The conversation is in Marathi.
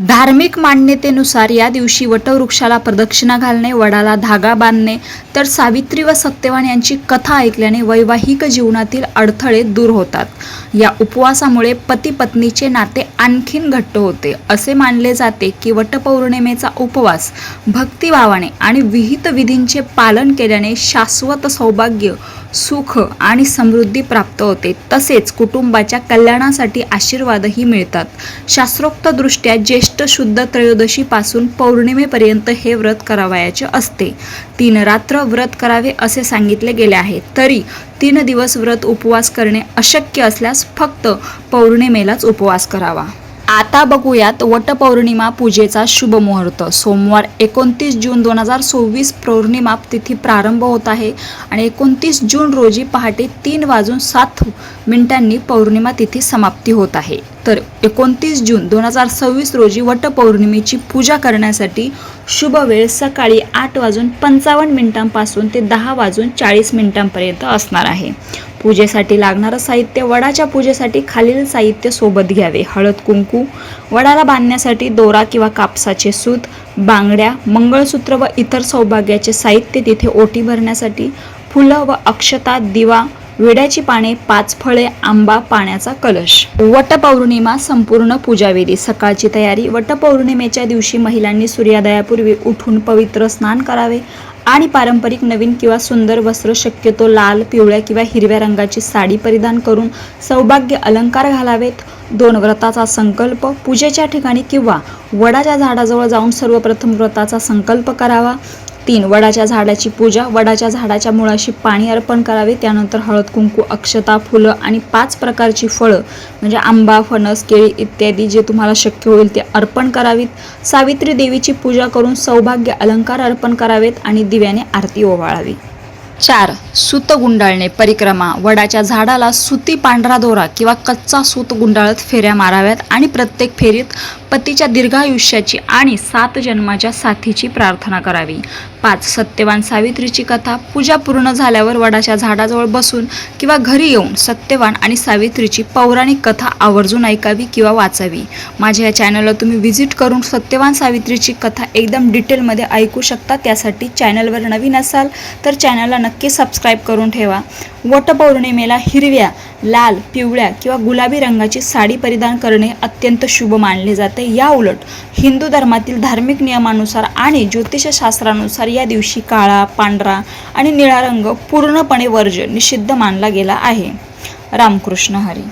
धार्मिक मान्यतेनुसार या दिवशी वटवृक्षाला प्रदक्षिणा घालणे, वडाला धागा बांधणे, तर सावित्री व सत्यवान यांची कथा ऐकल्याने वैवाहिक जीवनातील अडथळे दूर होतात. या उपवासामुळे पती पत्नीचे नाते आणखीन घट्ट होते. असे मानले जाते की वटपौर्णिमेचा उपवास भक्तिभावाने आणि विहित विधींचे पालन केल्याने शाश्वत सौभाग्य, सुख आणि समृद्धी प्राप्त होते. तसेच कुटुंबाच्या कल्याणासाठी आशीर्वादही मिळतात. शास्त्रोक्तदृष्ट्या ज्येष्ठ शुद्ध त्रयोदशी पासून पौर्णिमेपर्यंत हे व्रत करावयाचे असते. 3 रात्र व्रत करावे असे सांगितले गेले आहे. तरी 3 दिवस व्रत उपवास करणे अशक्य असल्यास फक्त पौर्णिमेलाच उपवास करावा. आता बघूयात वटपौर्णिमा पूजेचा शुभ मुहूर्त. सोमवार 29 जून 2024 पौर्णिमा तिथी प्रारंभ होत आहे आणि 29 जून रोजी पहाटे 3:07 पौर्णिमा तिथी समाप्ती होत आहे. तर 29 जून 2026 रोजी वटपौर्णिमेची पूजा करण्यासाठी शुभ वेळ सकाळी 8:55 पासून ते 10:40 पर्यंत असणार आहे. पूजेसाठी लागणारं साहित्य. वडाच्या पूजेसाठी खालील साहित्य सोबत घ्यावे: हळद कुंकू, वडाला बांधण्यासाठी दोरा किंवा कापसाचे सूत, बांगड्या, मंगळसूत्र व इतर सौभाग्याचे साहित्य. तिथे ओटी भरण्यासाठी फुलं व अक्षता, दिवा, विड्याची पाने, 5 फळे, आंबा, पाण्याचा कलश. वटपौर्णिमा संपूर्ण पूजाविधी. सकाळची तयारी. वटपौर्णिमेच्या दिवशी महिलांनी सूर्योदयापूर्वी उठून पवित्र स्नान करावे आणि पारंपरिक नवीन किंवा सुंदर वस्त्र, शक्यतो लाल, पिवळ्या किंवा हिरव्या रंगाची साडी परिधान करून सौभाग्य अलंकार घालावेत. 2 व्रताचा संकल्प. पूजेच्या ठिकाणी किंवा वडाच्या झाडाजवळ जाऊन सर्वप्रथम व्रताचा संकल्प करावा. 3 वडाच्या झाडाची पूजा. वडाच्या झाडाच्या मुळाशी पाणी अर्पण करावे. त्यानंतर हळद कुंकू, अक्षता, फुलं आणि 5 प्रकारची फळं म्हणजे आंबा, फणस, केळी इत्यादी जे तुम्हाला शक्य होईल ते अर्पण करावीत. सावित्री देवीची पूजा करून सौभाग्य अलंकार अर्पण करावेत आणि दिव्याने आरती ओवाळावी. 4 सूत गुंडाळणे. परिक्रमा. वडाच्या झाडाला सुती पांढरा दोरा किंवा कच्चा सूत गुंडाळत फेऱ्या माराव्यात आणि प्रत्येक फेरीत पतीच्या दीर्घायुष्याची आणि 7 जन्माच्या साथीची प्रार्थना करावी. 5 सत्यवान सावित्रीची कथा. पूजा पूर्ण झाल्यावर वडाच्या झाडाजवळ बसून किंवा घरी येऊन सत्यवान आणि सावित्रीची पौराणिक कथा आवर्जून ऐकावी किंवा वाचावी. माझ्या या चॅनलला तुम्ही व्हिजिट करून सत्यवान सावित्रीची कथा एकदम डिटेलमध्ये ऐकू शकता. त्यासाठी चॅनलवर नवीन असाल तर चॅनलला नक्की सबस्क्राईब करून ठेवा. वटपौर्णिमेला हिरव्या, लाल, पिवळ्या किंवा गुलाबी रंगाची साडी परिधान करणे अत्यंत शुभ मानले जाते. या उलट हिंदू धर्मातील धार्मिक नियमानुसार आणि ज्योतिषशास्त्रानुसार या दिवशी काळा, पांढरा आणि निळा रंग पूर्णपणे वर्ज्य, निषिद्ध मानला गेला आहे. रामकृष्ण हरी.